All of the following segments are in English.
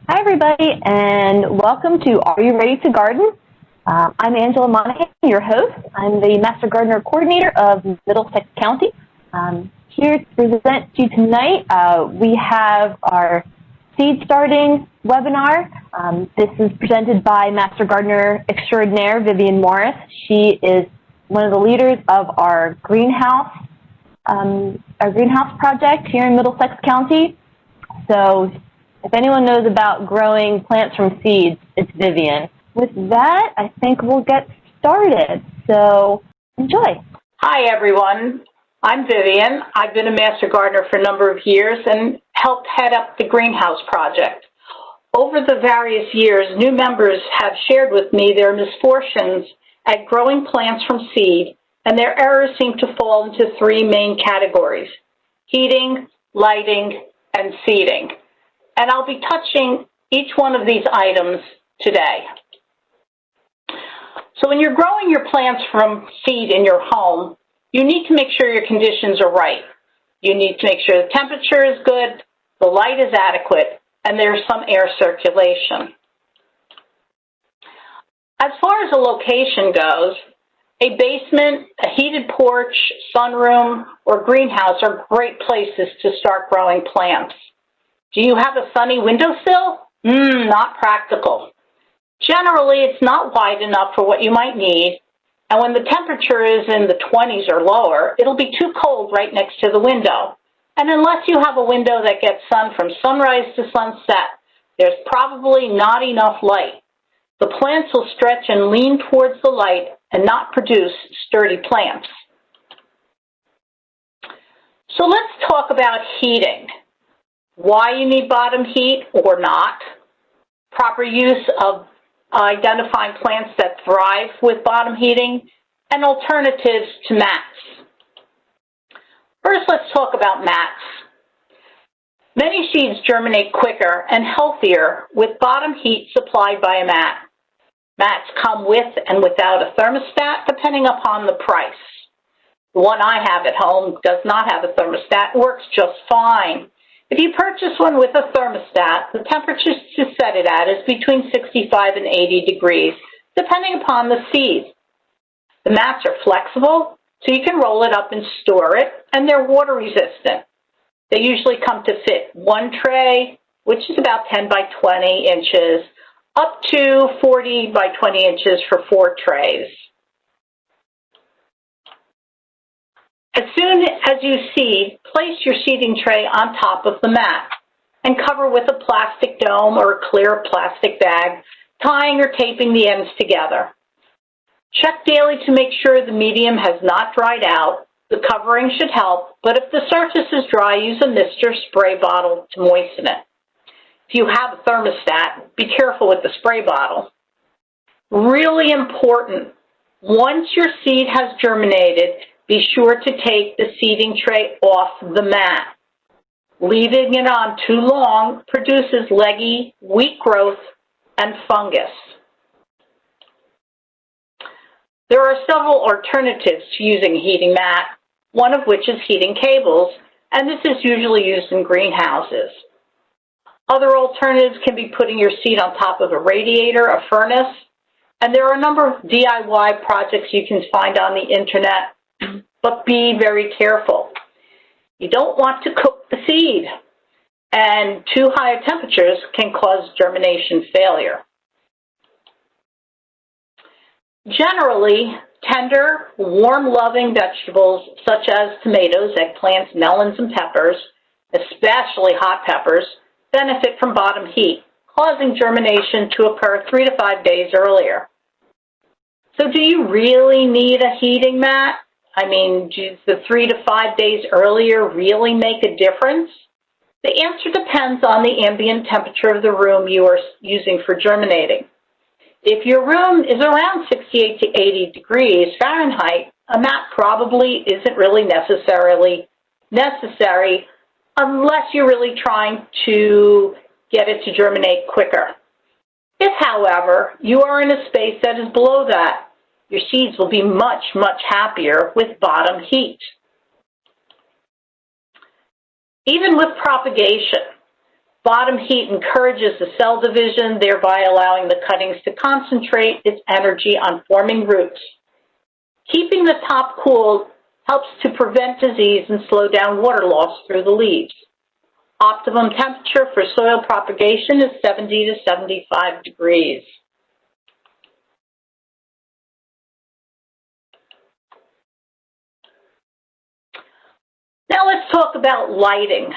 Hi, everybody, and welcome to Are You Ready to Garden? I'm Angela Monahan, your host. I'm the Master Gardener Coordinator of Middlesex County. Here to present to you tonight, we have our seed starting webinar. This is presented by Master Gardener Extraordinaire Vivian Morris. She is one of the leaders of our greenhouse project here in Middlesex County. So if anyone knows about growing plants from seeds, it's Vivian. With that, I think we'll get started. So enjoy. Hi, everyone. I'm Vivian. I've been a Master Gardener for a number of years and helped head up the greenhouse project. Over the various years, new members have shared with me their misfortunes at growing plants from seed, and their errors seem to fall into three main categories: heating, lighting, and seeding. And I'll be touching each one of these items today. So when you're growing your plants from seed in your home, you need to make sure your conditions are right. You need to make sure the temperature is good, the light is adequate, and there's some air circulation. As far as a location goes, a basement, a heated porch, sunroom, or greenhouse are great places to start growing plants. Do you have a sunny windowsill? Not practical. Generally, it's not wide enough for what you might need, and when the temperature is in the 20s or lower, it'll be too cold right next to the window. And unless you have a window that gets sun from sunrise to sunset, there's probably not enough light. The plants will stretch and lean towards the light and not produce sturdy plants. So let's talk about heating. Why you need bottom heat or not, proper use of identifying plants that thrive with bottom heating, and alternatives to mats. First, let's talk about mats. Many seeds germinate quicker and healthier with bottom heat supplied by a mat. Mats come with and without a thermostat, depending upon the price. The one I have at home does not have a thermostat, works just fine. If you purchase one with a thermostat, the temperature to set it at is between 65 and 80 degrees, depending upon the seed. The mats are flexible, so you can roll it up and store it, and they're water resistant. They usually come to fit one tray, which is about 10 by 20 inches, up to 40 by 20 inches for 4 trays. As soon as you seed, place your seeding tray on top of the mat and cover with a plastic dome or a clear plastic bag, tying or taping the ends together. Check daily to make sure the medium has not dried out. The covering should help, but if the surface is dry, use a mist or spray bottle to moisten it. If you have a thermostat, be careful with the spray bottle. Really important, once your seed has germinated, be sure to take the seeding tray off the mat. Leaving it on too long produces leggy, weak growth, and fungus. There are several alternatives to using a heating mat, one of which is heating cables, and this is usually used in greenhouses. Other alternatives can be putting your seed on top of a radiator, a furnace, and there are a number of DIY projects you can find on the internet, but be very careful. You don't want to cook the seed, and too high temperatures can cause germination failure. Generally, tender, warm-loving vegetables such as tomatoes, eggplants, melons, and peppers, especially hot peppers, benefit from bottom heat, causing germination to occur 3 to 5 days earlier. So do you really need a heating mat? I mean, does the 3 to 5 days earlier really make a difference? The answer depends on the ambient temperature of the room you are using for germinating. If your room is around 68 to 80 degrees Fahrenheit, a mat probably isn't really necessary unless you're really trying to get it to germinate quicker. If, however, you are in a space that is below that, your seeds will be much, much happier with bottom heat. Even with propagation, Bottom heat encourages the cell division, thereby allowing the cuttings to concentrate its energy on forming roots. Keeping the top cool helps to prevent disease and slow down water loss through the leaves. Optimum temperature for soil propagation is 70 to 75 degrees. Now let's talk about lighting,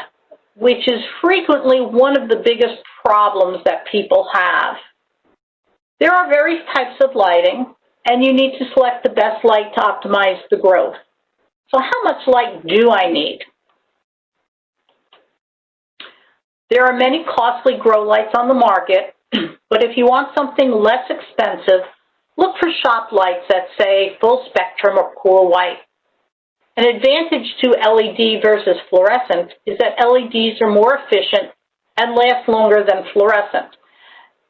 which is frequently one of the biggest problems that people have. There are various types of lighting, and you need to select the best light to optimize the growth. So how much light do I need? There are many costly grow lights on the market, but if you want something less expensive, look for shop lights that say full spectrum or cool white. An advantage to LED versus fluorescent is that LEDs are more efficient and last longer than fluorescent.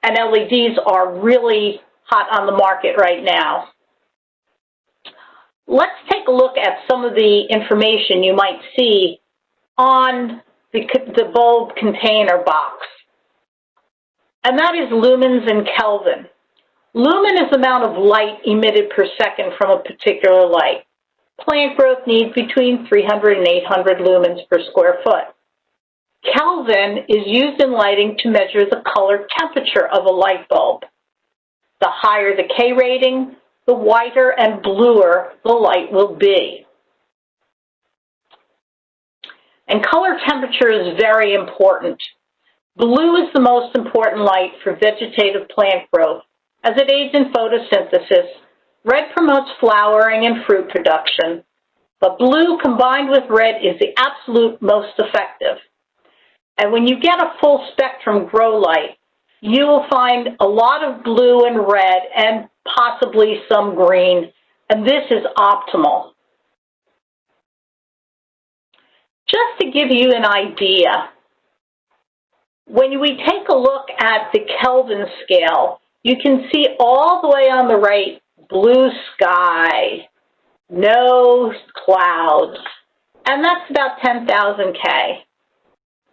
And LEDs are really hot on the market right now. Let's take a look at some of the information you might see on the bulb container box. And that is lumens and Kelvin. Lumen is the amount of light emitted per second from a particular light. Plant growth needs between 300 and 800 lumens per square foot. Kelvin is used in lighting to measure the color temperature of a light bulb. The higher the K rating, the whiter and bluer the light will be. And color temperature is very important. Blue is the most important light for vegetative plant growth, as it aids in photosynthesis. Red promotes flowering and fruit production, but blue combined with red is the absolute most effective. And when you get a full spectrum grow light, you will find a lot of blue and red and possibly some green, and this is optimal. Just to give you an idea, when we take a look at the Kelvin scale, you can see all the way on the right, blue sky, no clouds, and that's about 10,000 K.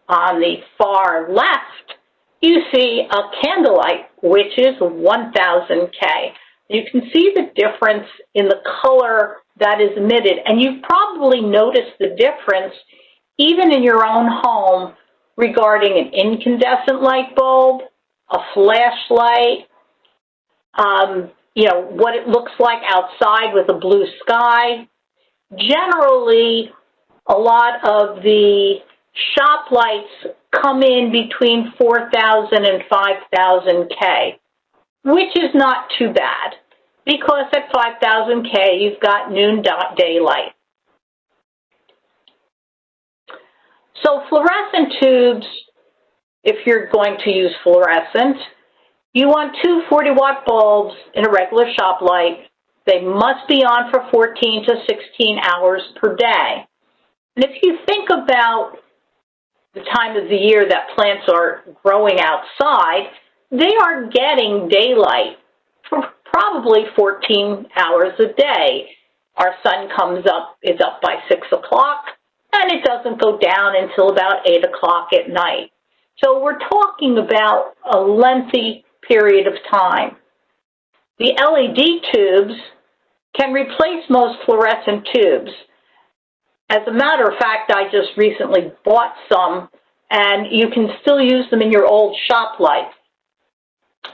On the far left, you see a candlelight, which is 1,000 K. You can see the difference in the color that is emitted, and you've probably noticed the difference even in your own home regarding an incandescent light bulb, a flashlight, what it looks like outside with a blue sky. Generally, a lot of the shop lights come in between 4,000 and 5,000 K, which is not too bad, because at 5,000 K, you've got noon daylight. So fluorescent tubes, if you're going to use fluorescent, you want two 40-watt bulbs in a regular shop light. They must be on for 14 to 16 hours per day. And if you think about the time of the year that plants are growing outside, they are getting daylight for probably 14 hours a day. Our sun is up by 6 o'clock, and it doesn't go down until about 8 o'clock at night. So we're talking about a lengthy period of time. The LED tubes can replace most fluorescent tubes. As a matter of fact, I just recently bought some, and you can still use them in your old shop light.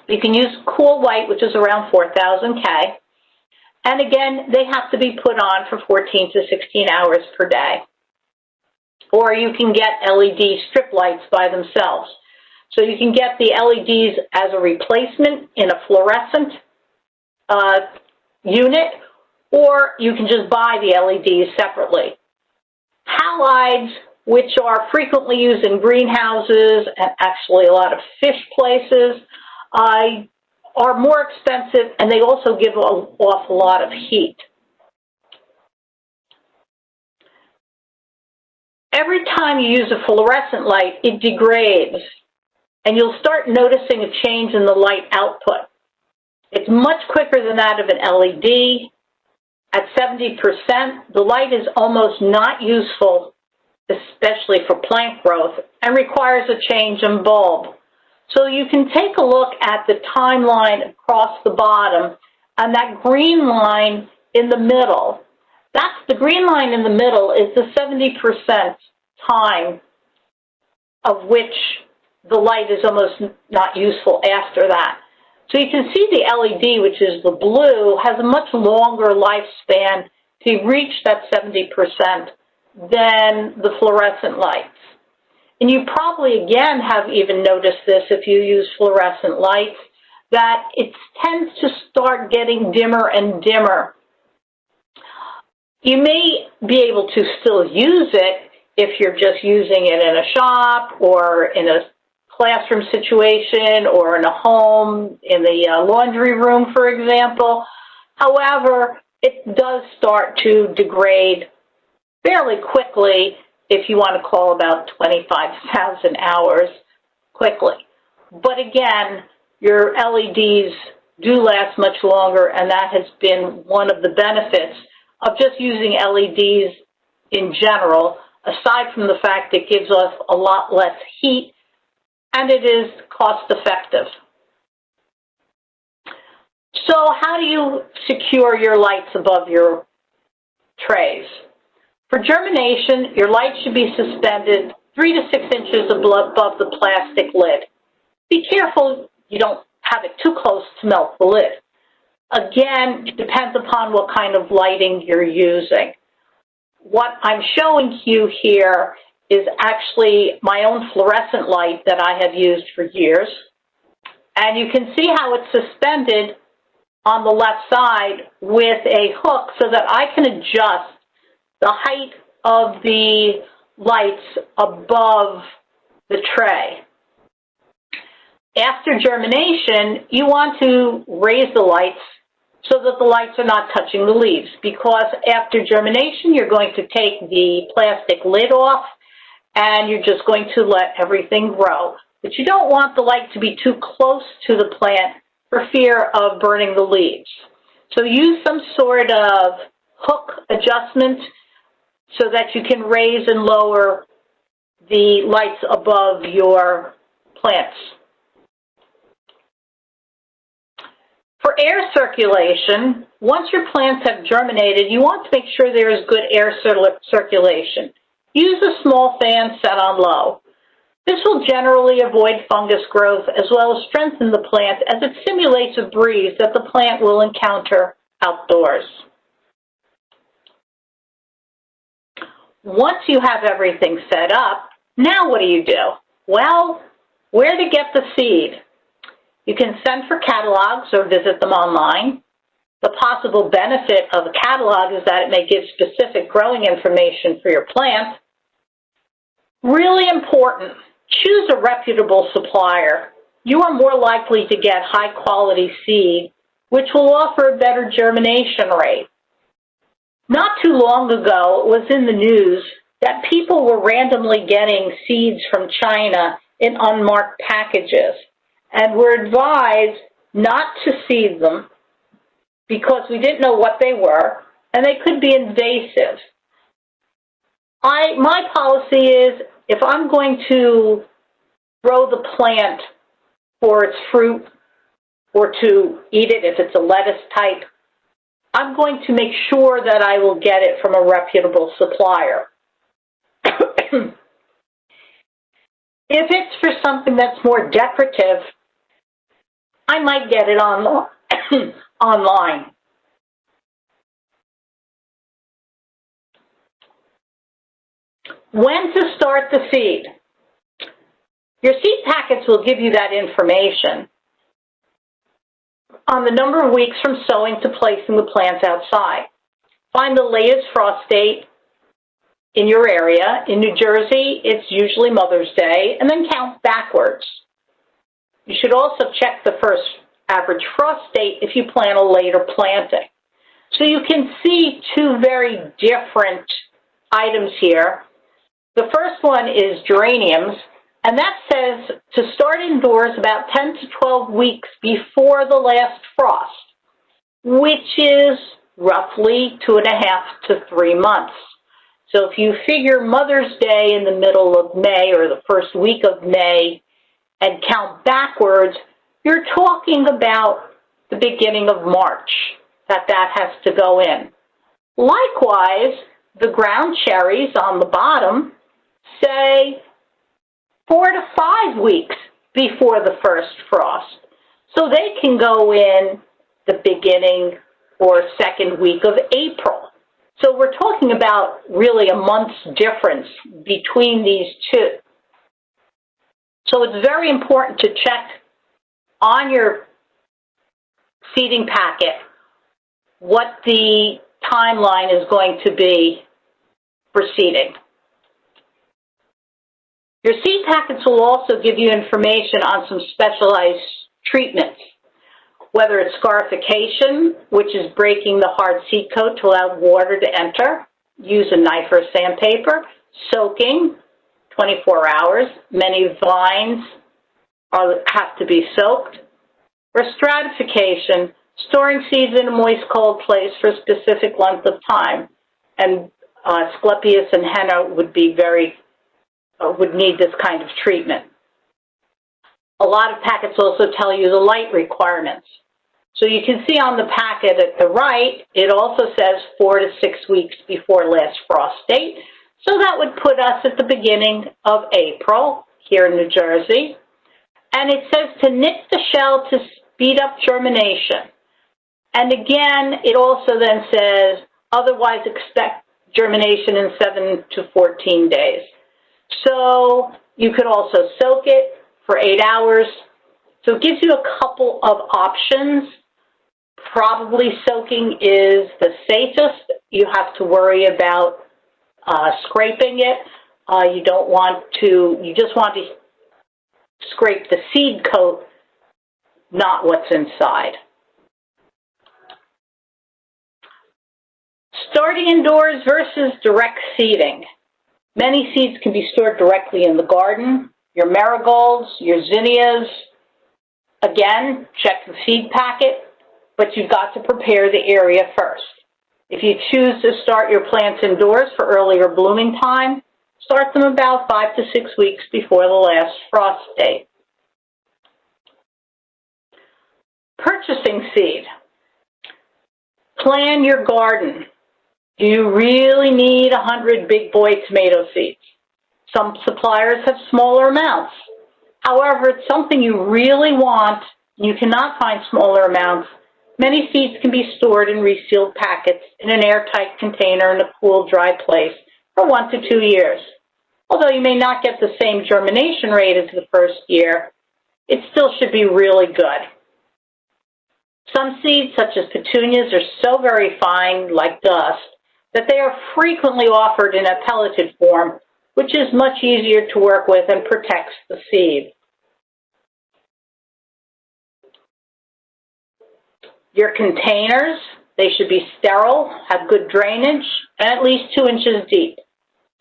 You can use cool white, which is around 4,000 K, and again, they have to be put on for 14 to 16 hours per day. Or you can get LED strip lights by themselves. So you can get the LEDs as a replacement in a fluorescent unit, or you can just buy the LEDs separately. Halides, which are frequently used in greenhouses and actually a lot of fish places, are more expensive, and they also give off a lot of heat. Every time you use a fluorescent light, it degrades, and you'll start noticing a change in the light output. It's much quicker than that of an LED. At 70%, the light is almost not useful especially for plant growth, and requires a change in bulb. So you can take a look at the timeline across the bottom, and that green line in the middle. The green line in the middle is the 70% time of which the light is almost not useful after that. So you can see the LED, which is the blue, has a much longer lifespan to reach that 70% than the fluorescent lights. And you probably, again, have even noticed this if you use fluorescent lights, that it tends to start getting dimmer and dimmer. You may be able to still use it if you're just using it in a shop or in a classroom situation or in a home, in the laundry room, for example. However, it does start to degrade fairly quickly if you want to call about 25,000 hours quickly. But again, your LEDs do last much longer, and that has been one of the benefits of just using LEDs in general, aside from the fact it gives us a lot less heat and it is cost effective. So how do you secure your lights above your trays? For germination, your light should be suspended 3 to 6 inches above the plastic lid. Be careful you don't have it too close to melt the lid. Again, it depends upon what kind of lighting you're using. What I'm showing you here is actually my own fluorescent light that I have used for years. And you can see how it's suspended on the left side with a hook so that I can adjust the height of the lights above the tray. After germination, you want to raise the lights so that the lights are not touching the leaves, because after germination, you're going to take the plastic lid off and you're just going to let everything grow. But you don't want the light to be too close to the plant for fear of burning the leaves. So use some sort of hook adjustment so that you can raise and lower the lights above your plants. For air circulation, once your plants have germinated, you want to make sure there is good air circulation. Use a small fan set on low. This will generally avoid fungus growth as well as strengthen the plant as it simulates a breeze that the plant will encounter outdoors. Once you have everything set up, now what do? Well, where to get the seed? You can send for catalogs or visit them online. The possible benefit of a catalog is that it may give specific growing information for your plant. Really important, choose a reputable supplier. You are more likely to get high-quality seed, which will offer a better germination rate. Not too long ago, it was in the news that people were randomly getting seeds from China in unmarked packages and were advised not to seed them because we didn't know what they were and they could be invasive. My policy is if I'm going to grow the plant for its fruit or to eat it if it's a lettuce type, I'm going to make sure that I will get it from a reputable supplier. If it's for something that's more decorative, I might get it online. When to start the seed? Your seed packets will give you that information on the number of weeks from sowing to placing the plants outside. Find the latest frost date in your area. In New Jersey, it's usually Mother's Day, and then count backwards. You should also check the first average frost date if you plan a later planting. So you can see two very different items here. The first one is geraniums, and that says to start indoors about 10 to 12 weeks before the last frost, which is roughly 2.5 to 3 months. So if you figure Mother's Day in the middle of May or the first week of May and count backwards, you're talking about the beginning of March that has to go in. Likewise, the ground cherries on the bottom say 4 to 5 weeks before the first frost. So they can go in the beginning or second week of April. So we're talking about really a month's difference between these two. So it's very important to check on your seeding packet what the timeline is going to be for seeding. Your seed packets will also give you information on some specialized treatments, whether it's scarification, which is breaking the hard seed coat to allow water to enter. Use a knife or sandpaper. Soaking, 24 hours. Many vines have to be soaked. Or stratification, storing seeds in a moist, cold place for a specific length of time. And Asclepias and henna would need this kind of treatment. A lot of packets also tell you the light requirements. So you can see on the packet at the right, it also says 4 to 6 weeks before last frost date. So that would put us at the beginning of April here in New Jersey. And it says to nick the shell to speed up germination. And again, it also then says, otherwise expect germination in 7 to 14 days. So you could also soak it for 8 hours. So it gives you a couple of options. Probably soaking is the safest. You have to worry about scraping it. You just want to scrape the seed coat, not what's inside. Starting indoors versus direct seeding. Many seeds can be stored directly in the garden. Your marigolds, your zinnias, again, check the seed packet, but you've got to prepare the area first. If you choose to start your plants indoors for earlier blooming time, start them about 5 to 6 weeks before the last frost date. Purchasing seed. Plan your garden. Do you really need 100 big boy tomato seeds? Some suppliers have smaller amounts. However, it's something you really want, and you cannot find smaller amounts. Many seeds can be stored in resealed packets in an airtight container in a cool, dry place for 1 to 2 years. Although you may not get the same germination rate as the first year, it still should be really good. Some seeds, such as petunias, are so very fine, like dust, that they are frequently offered in a pelleted form, which is much easier to work with and protects the seed. Your containers, they should be sterile, have good drainage, and at least 2 inches deep.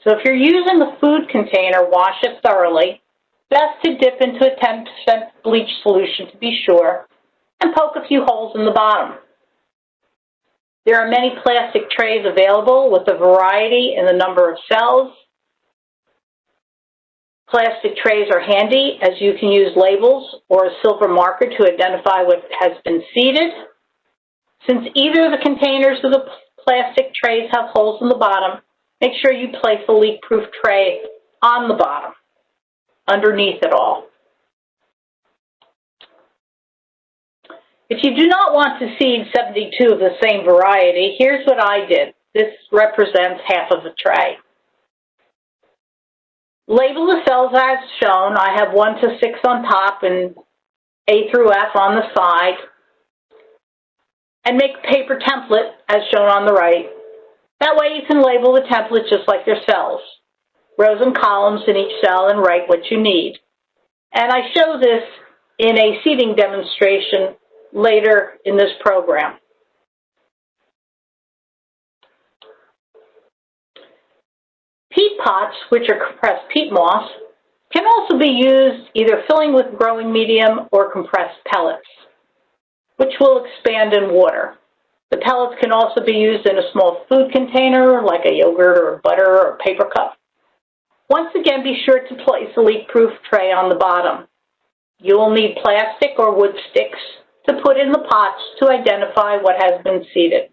So if you're using a food container, wash it thoroughly. Best to dip into a 10% bleach solution to be sure, and poke a few holes in the bottom. There are many plastic trays available with a variety in the number of cells. Plastic trays are handy as you can use labels or a silver marker to identify what has been seeded. Since either the containers or the plastic trays have holes in the bottom, make sure you place a leak-proof tray on the bottom, underneath it all. If you do not want to seed 72 of the same variety, here's what I did. This represents half of a tray. Label the cells as shown. I have 1 to 6 on top and A through F on the side. And make a paper template as shown on the right. That way you can label the template just like your cells. Rows and columns in each cell and write what you need. And I show this in a seeding demonstration later in this program. Peat pots, which are compressed peat moss, can also be used either filling with growing medium or compressed pellets, which will expand in water. The pellets can also be used in a small food container, like a yogurt or butter or paper cup. Once again, be sure to place a leak-proof tray on the bottom. You will need plastic or wood sticks to put in the pots to identify what has been seeded.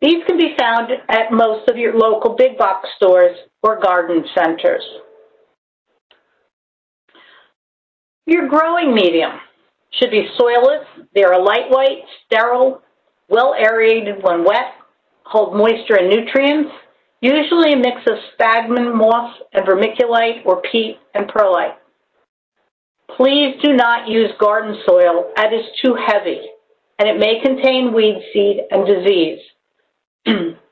These can be found at most of your local big box stores or garden centers. Your growing medium should be soilless. They are lightweight, sterile, well aerated when wet, hold moisture and nutrients, usually a mix of sphagnum moss and vermiculite or peat and perlite. Please do not use garden soil as it is too heavy, and it may contain weed seed and disease.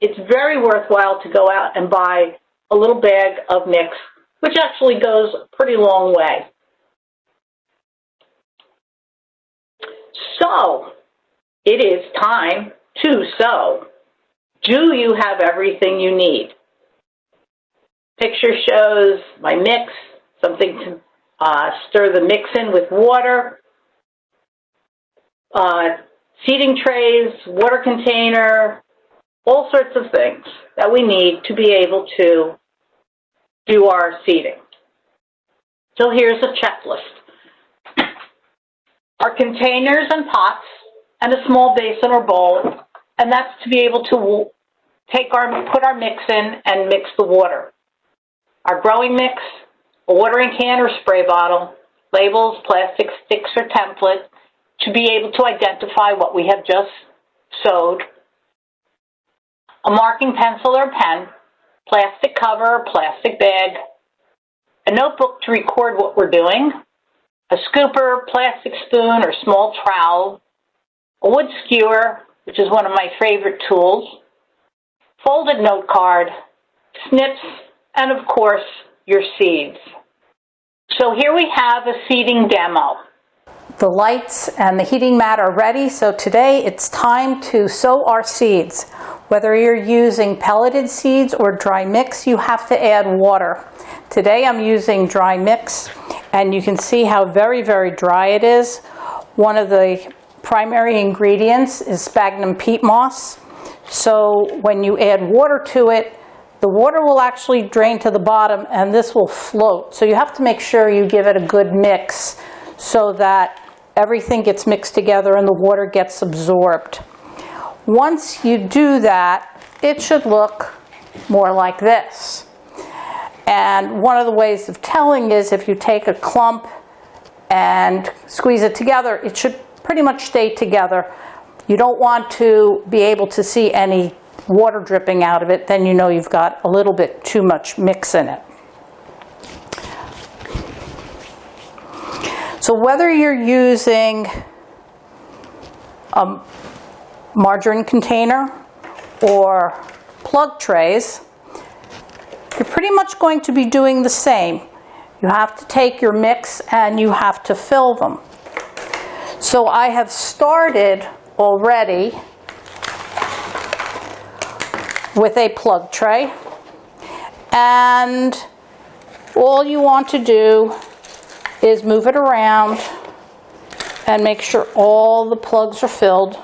It's very worthwhile to go out and buy a little bag of mix, which actually goes a pretty long way. So, it is time to sow. Do you have everything you need? Picture shows my mix, something to stir the mix in with water, seeding trays, water container, all sorts of things that we need to be able to do our seeding. So here's a checklist. Our containers and pots and a small basin or bowl, and that's to be able to put our mix in and mix the water. Our growing mix, a watering can or spray bottle, labels, plastic sticks or template to be able to identify what we have just sowed, a marking pencil or pen, plastic cover or plastic bag, a notebook to record what we're doing, a scooper, plastic spoon or small trowel, a wood skewer, which is one of my favorite tools, folded note card, snips, and of course, your seeds. So here we have a seeding demo. The lights and the heating mat are ready, so today it's time to sow our seeds. Whether you're using pelleted seeds or dry mix, you have to add water. Today I'm using dry mix, and you can see how very, very dry it is. One of the primary ingredients is sphagnum peat moss. So when you add water to it, the water will actually drain to the bottom and this will float. So you have to make sure you give it a good mix so that everything gets mixed together and the water gets absorbed. Once you do that, it should look more like this. And one of the ways of telling is if you take a clump and squeeze it together, it should pretty much stay together. You don't want to be able to see any water dripping out of it, then you know you've got a little bit too much mix in it. So whether you're using a margarine container or plug trays, you're pretty much going to be doing the same. You have to take your mix and you have to fill them. So I have started already with a plug tray, and all you want to do is move it around and make sure all the plugs are filled.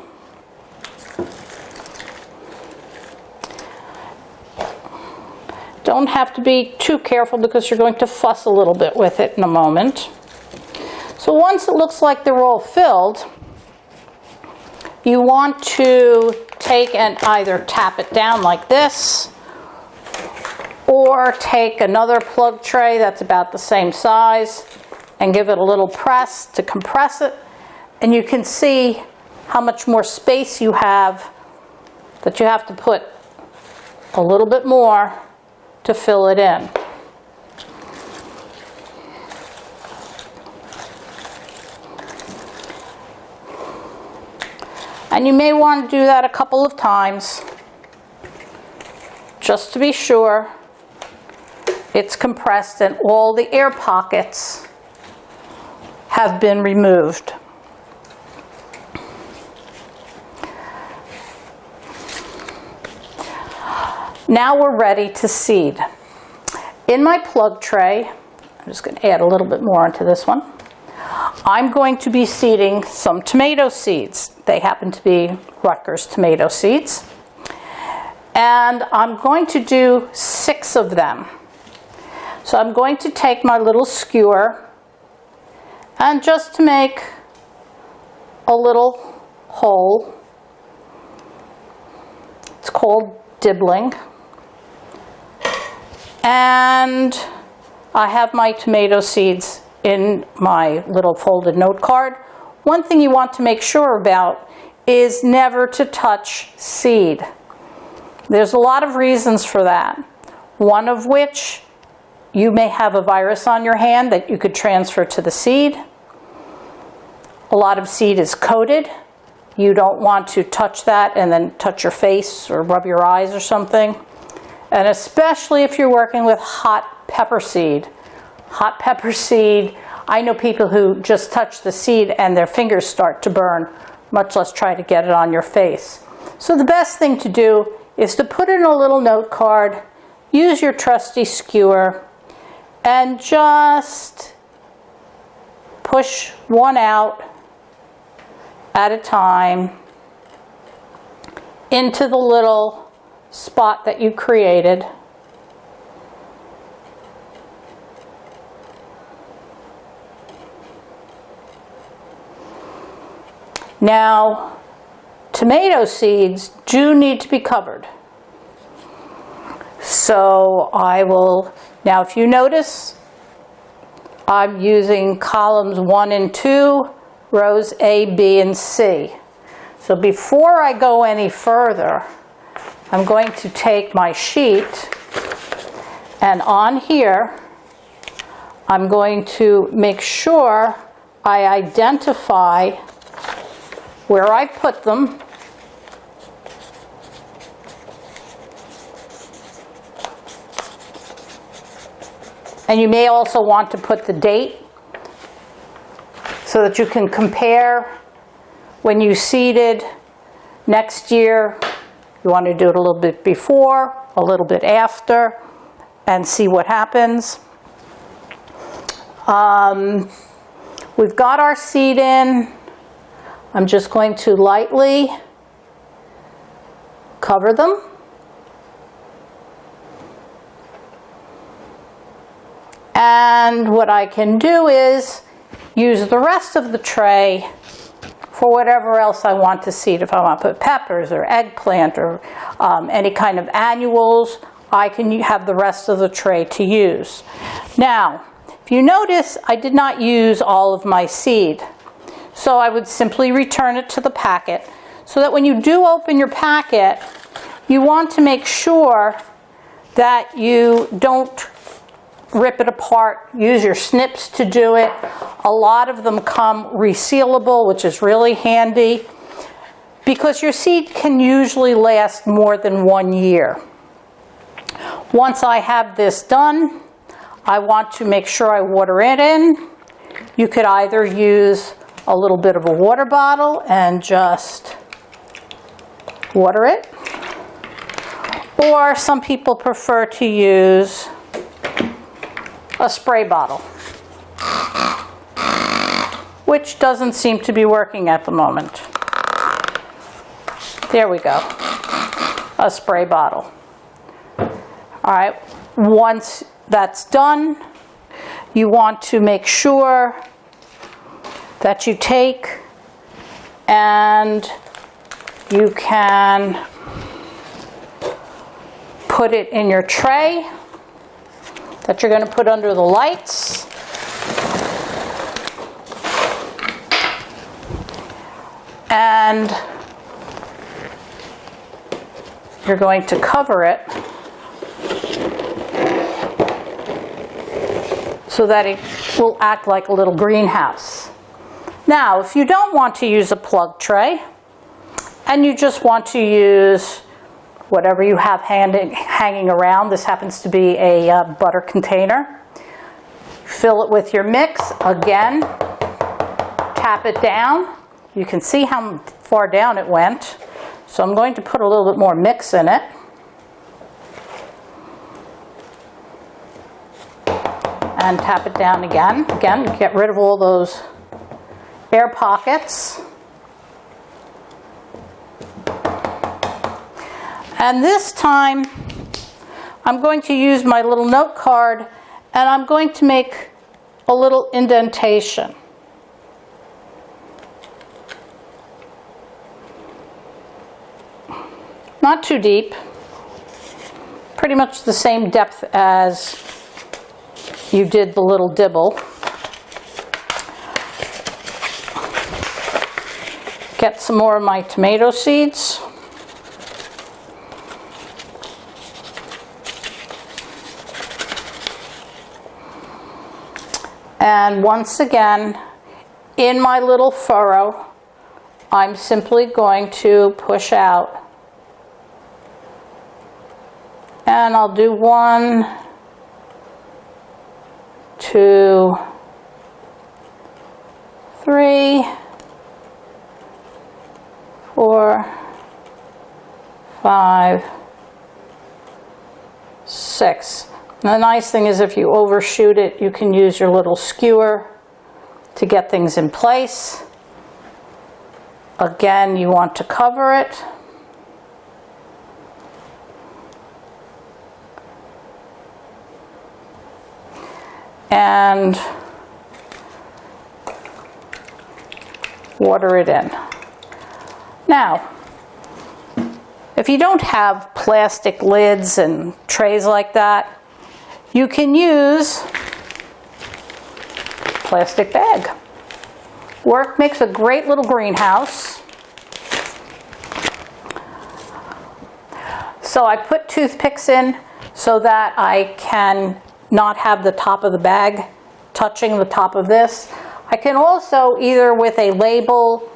Don't have to be too careful because you're going to fuss a little bit with it in a moment. So once it looks like they're all filled, you want to take and either tap it down like this, or take another plug tray that's about the same size and give it a little press to compress it, and you can see how much more space you have, that you have to put a little bit more to fill it in. And you may want to do that a couple of times just to be sure it's compressed and all the air pockets have been removed. Now we're ready to seed. In my plug tray, I'm just going to add a little bit more into this one. I'm going to be seeding some tomato seeds. They happen to be Rutgers tomato seeds. And I'm going to do 6 of them. So I'm going to take my little skewer and just to make a little hole. It's called dibbling. And I have my tomato seeds in my little folded note card. One thing you want to make sure about is never to touch seed. There's a lot of reasons for that. One of which, you may have a virus on your hand that you could transfer to the seed. A lot of seed is coated. You don't want to touch that and then touch your face or rub your eyes or something. And especially if you're working with hot pepper seed. Hot pepper seed, I know people who just touch the seed and their fingers start to burn, much less try to get it on your face. So the best thing to do is to put in a little note card, use your trusty skewer, and just push one out at a time into the little spot that you created. Now, tomato seeds do need to be covered. So I will, now if you notice, I'm using columns 1 and 2, rows A, B, and C. So before I go any further, I'm going to take my sheet, and on here, I'm going to make sure I identify where I put them. And you may also want to put the date so that you can compare when you seeded next year. You want to do it a little bit before, a little bit after, and see what happens. We've got our seed in. I'm just going to lightly cover them. And what I can do is use the rest of the tray for whatever else I want to seed. If I want to put peppers or eggplant or any kind of annuals, I can have the rest of the tray to use. Now, if you notice, I did not use all of my seed. So I would simply return it to the packet so that when you do open your packet, you want to make sure that you don't rip it apart. Use your snips to do it. A lot of them come resealable, which is really handy because your seed can usually last more than 1 year. Once I have this done, I want to make sure I water it in. You could either use a little bit of a water bottle and just water it, or some people prefer to use a spray bottle, which doesn't seem to be working at the moment. There we go, a spray bottle. All right, once that's done, you want to make sure that you take and you can put it in your tray that you're going to put under the lights. And you're going to cover it so that it will act like a little greenhouse. Now, if you don't want to use a plug tray and you just want to use whatever you have hanging around, this happens to be a butter container, fill it with your mix. Again, tap it down. You can see how far down it went. So I'm going to put a little bit more mix in it. And tap it down again. Again, get rid of all those air pockets. And this time, I'm going to use my little note card and I'm going to make a little indentation. Not too deep, pretty much the same depth as you did the little dibble. Get some more of my tomato seeds. And once again, in my little furrow, I'm simply going to push out. And I'll do 1, 2, 3, 4, 5, 6. And the nice thing is if you overshoot it, you can use your little skewer to get things in place. Again, you want to cover it. And water it in. Now, if you don't have plastic lids and trays like that, you can use plastic bag. Work makes a great little greenhouse. So I put toothpicks in so that I can not have the top of the bag touching the top of this. I can also, either with a label,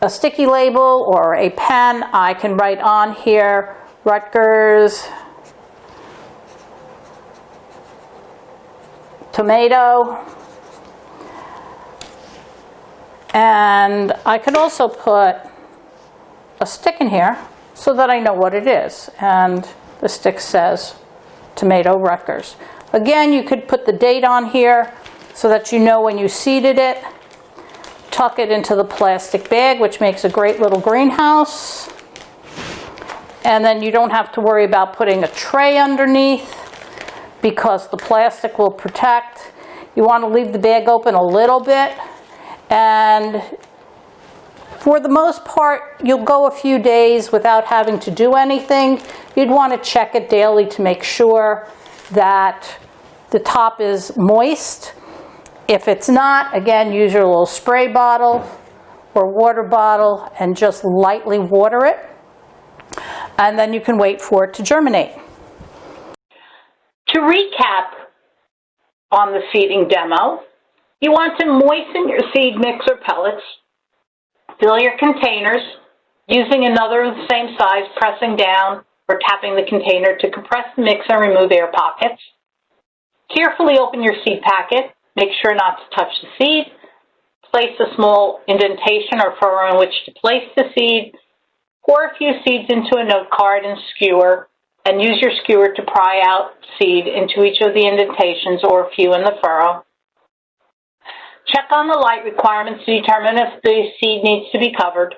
a sticky label or a pen, I can write on here, Rutgers tomato. And I could also put a stick in here so that I know what it is. And the stick says tomato Rutgers. Again, you could put the date on here so that you know when you seeded it. Tuck it into the plastic bag, which makes a great little greenhouse. And then you don't have to worry about putting a tray underneath because the plastic will protect. You want to leave the bag open a little bit. And for the most part, you'll go a few days without having to do anything. You'd want to check it daily to make sure that the top is moist. If it's not, again, use your little spray bottle or water bottle and just lightly water it. And then you can wait for it to germinate. To recap on the seeding demo, you want to moisten your seed mix or pellets, fill your containers, using another of the same size, pressing down or tapping the container to compress the mix and remove air pockets. Carefully open your seed packet, make sure not to touch the seed, place a small indentation or furrow in which to place the seed, pour a few seeds into a note card and skewer, and use your skewer to pry out seed into each of the indentations or a few in the furrow. Check on the light requirements to determine if the seed needs to be covered.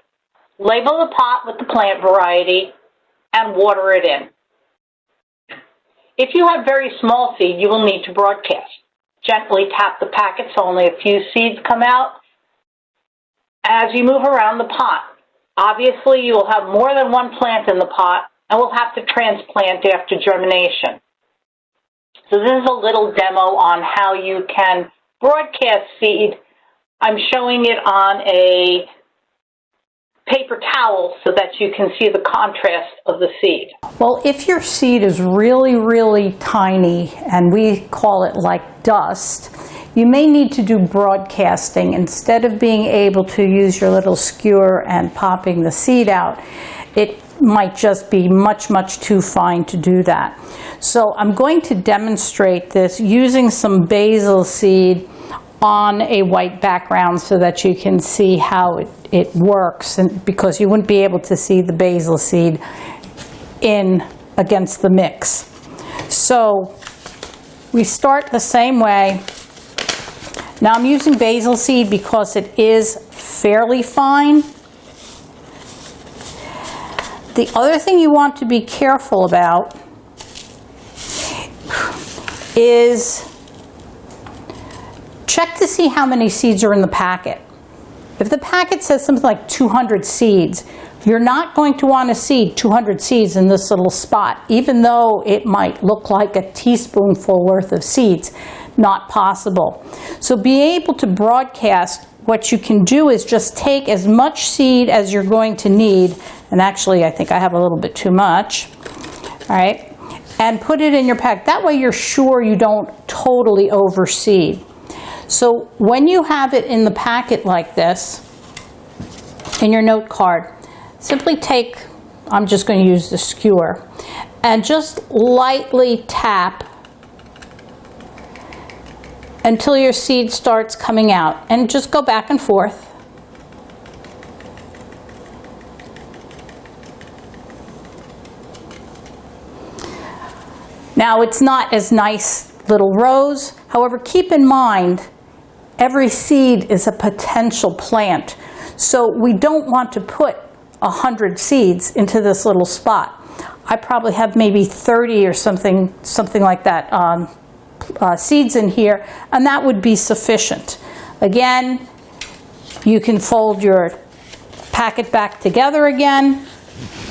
Label the pot with the plant variety and water it in. If you have very small seed, you will need to broadcast. Gently tap the packet so only a few seeds come out as you move around the pot. Obviously, you will have more than one plant in the pot and will have to transplant after germination. So this is a little demo on how you can broadcast seed. I'm showing it on a paper towel so that you can see the contrast of the seed. Well, if your seed is really, really tiny, and we call it like dust, you may need to do broadcasting instead of being able to use your little skewer and popping the seed out. It might just be much, much too fine to do that. So I'm going to demonstrate this using some basil seed on a white background so that you can see how it works, and because you wouldn't be able to see the basil seed in against the mix. So we start the same way. Now I'm using basil seed because it is fairly fine. The other thing you want to be careful about is check to see how many seeds are in the packet. If the packet says something like 200 seeds, you're not going to want to seed 200 seeds in this little spot, even though it might look like a teaspoonful worth of seeds. Not possible. So being able to broadcast, what you can do is just take as much seed as you're going to need, and actually I think I have a little bit too much, all right, and put it in your pack. That way you're sure you don't totally overseed. So when you have it in the packet like this, in your note card, simply take, I'm just going to use the skewer, and just lightly tap until your seed starts coming out, and just go back and forth. Now it's not as nice little rows, however keep in mind every seed is a potential plant, so we don't want to put 100 seeds into this little spot. I probably have maybe 30 or something like that seeds in here, and that would be sufficient. Again, you can fold your packet back together again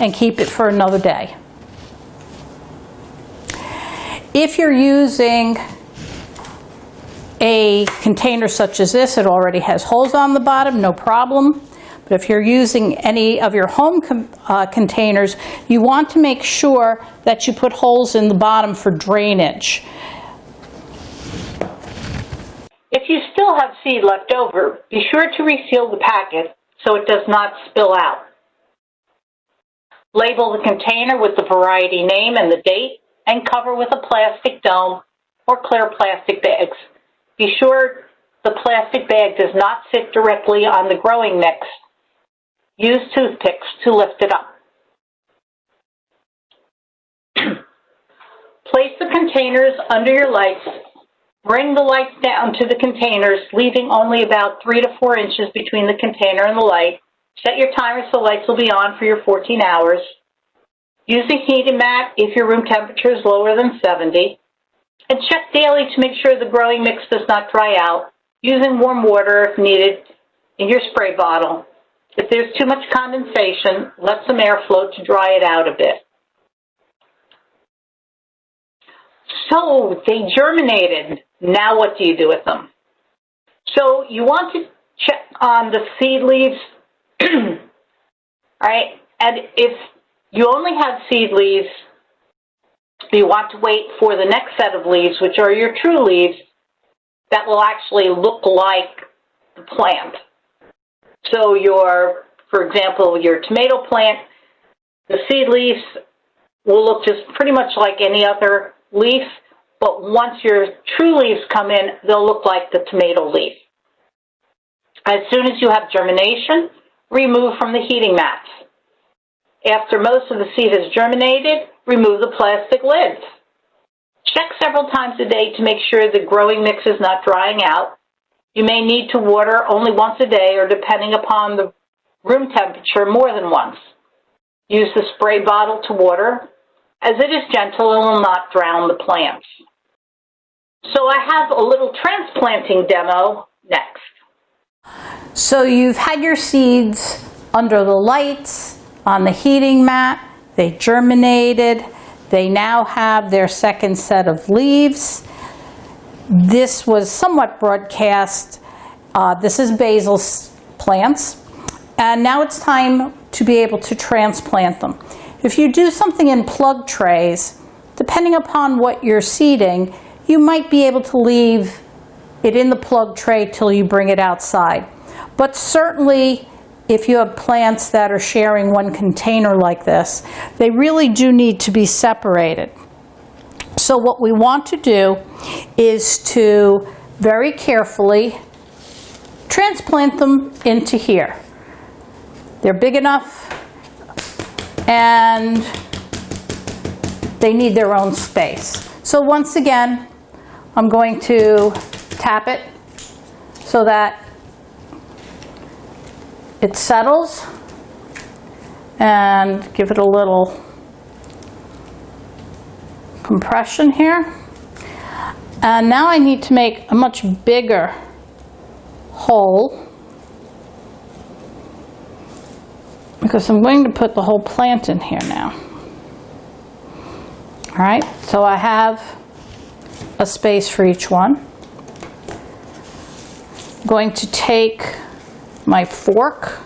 and keep it for another day. If you're using a container such as this, it already has holes on the bottom, no problem. But if you're using any of your home containers, you want to make sure that you put holes in the bottom for drainage. If you still have seed left over, be sure to reseal the packet so it does not spill out. Label the container with the variety name and the date, and cover with a plastic dome or clear plastic bags. Be sure the plastic bag does not sit directly on the growing mix. Use toothpicks to lift it up. Place the containers under your lights. Bring the lights down to the containers, leaving only about 3 to 4 inches between the container and the light. Set your timer so lights will be on for your 14 hours. Use a heating mat if your room temperature is lower than 70. And check daily to make sure the growing mix does not dry out, using warm water if needed in your spray bottle. If there's too much condensation, let some air flow to dry it out a bit. So they germinated. Now what do you do with them? So you want to check on the seed leaves, right? And if you only have seed leaves, you want to wait for the next set of leaves, which are your true leaves, that will actually look like the plant. So for example, your tomato plant, the seed leaves will look just pretty much like any other leaf, but once your true leaves come in, they'll look like the tomato leaf. As soon as you have germination, remove from the heating mats. After most of the seed has germinated, remove the plastic lids. Check several times a day to make sure the growing mix is not drying out. You may need to water only once a day, or depending upon the room temperature, more than once. Use the spray bottle to water, as it is gentle and will not drown the plants. So I have a little transplanting demo next. So you've had your seeds under the lights, on the heating mat, they germinated, they now have their second set of leaves. This was somewhat broadcast. This is basil plants, and now it's time to be able to transplant them. If you do something in plug trays, depending upon what you're seeding, you might be able to leave it in the plug tray till you bring it outside. But certainly, if you have plants that are sharing one container like this, they really do need to be separated. So what we want to do is to very carefully transplant them into here. They're big enough and they need their own space. So once again, I'm going to tap it so that it settles, and give it a little compression here. And now I need to make a much bigger hole, because I'm going to put the whole plant in here now. All right, so I have a space for each one. I'm going to take my fork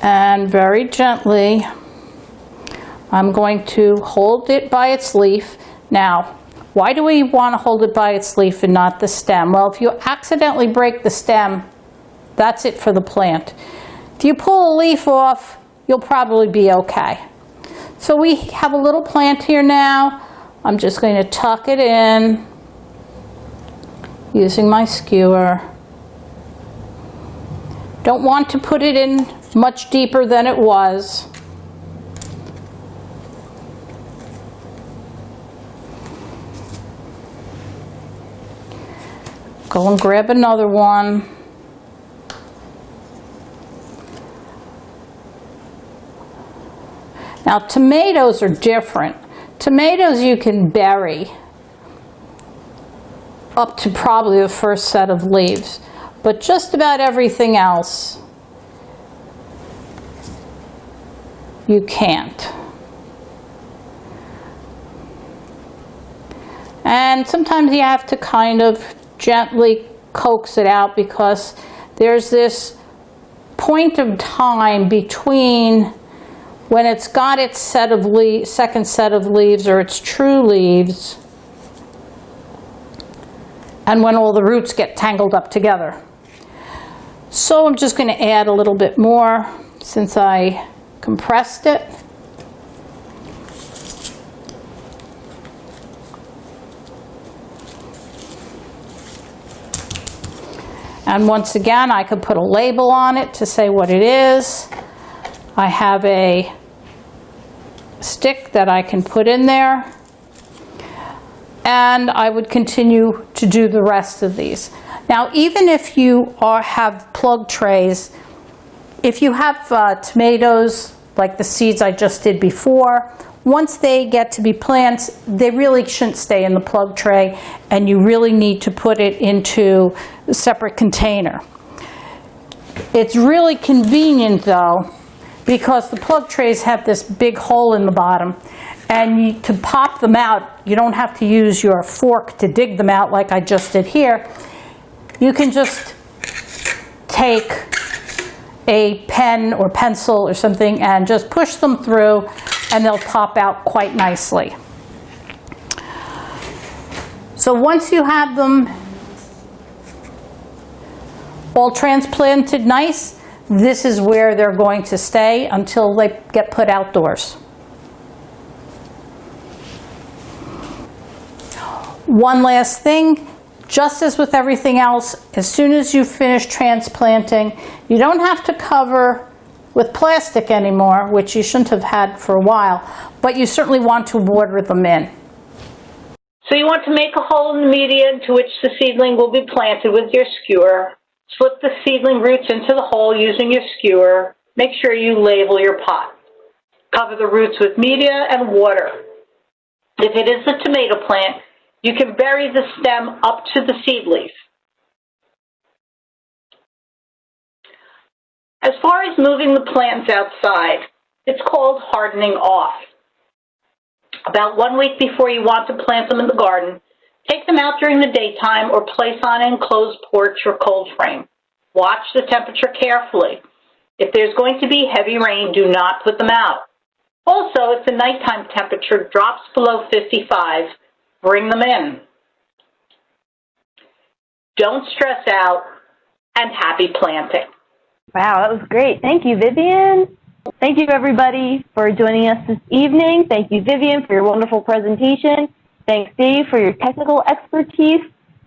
and very gently I'm going to hold it by its leaf. Now, why do we want to hold it by its leaf and not the stem? Well, if you accidentally break the stem, that's it for the plant. If you pull a leaf off, you'll probably be okay. So we have a little plant here now. I'm just going to tuck it in using my skewer. Don't want to put it in much deeper than it was. Go and grab another one. Now, tomatoes are different. Tomatoes you can bury up to probably the first set of leaves, but just about everything else you can't. And sometimes you have to kind of gently coax it out, because there's this point of time between when it's got its second set of leaves, or its true leaves, and when all the roots get tangled up together. So I'm just going to add a little bit more since I compressed it. And once again, I could put a label on it to say what it is. I have a stick that I can put in there. And I would continue to do the rest of these. Now, even if you have plug trays, if you have tomatoes, like the seeds I just did before, once they get to be plants, they really shouldn't stay in the plug tray, and you really need to put it into a separate container. It's really convenient though, because the plug trays have this big hole in the bottom, and to pop them out, you don't have to use your fork to dig them out like I just did here. You can just take a pen or pencil or something and just push them through, and they'll pop out quite nicely. So once you have them all transplanted nice, this is where they're going to stay until they get put outdoors. One last thing, just as with everything else, as soon as you finish transplanting, you don't have to cover with plastic anymore, which you shouldn't have had for a while, but you certainly want to water them in. So you want to make a hole in the media into which the seedling will be planted with your skewer. Slip the seedling roots into the hole using your skewer. Make sure you label your pot. Cover the roots with media and water. If it is a tomato plant, you can bury the stem up to the seed leaf. As far as moving the plants outside, it's called hardening off. About 1 week before you want to plant them in the garden, take them out during the daytime or place on an enclosed porch or cold frame. Watch the temperature carefully. If there's going to be heavy rain, do not put them out. Also, if the nighttime temperature drops below 55, bring them in. Don't stress out, and happy planting. Wow, that was great. Thank you, Vivian. Thank you, everybody, for joining us this evening. Thank you, Vivian, for your wonderful presentation. Thanks, Dave, for your technical expertise.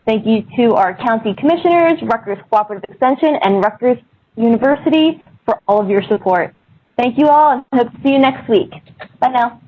Thank you to our county commissioners, Rutgers Cooperative Extension, and Rutgers University for all of your support. Thank you all, and hope to see you next week. Bye now.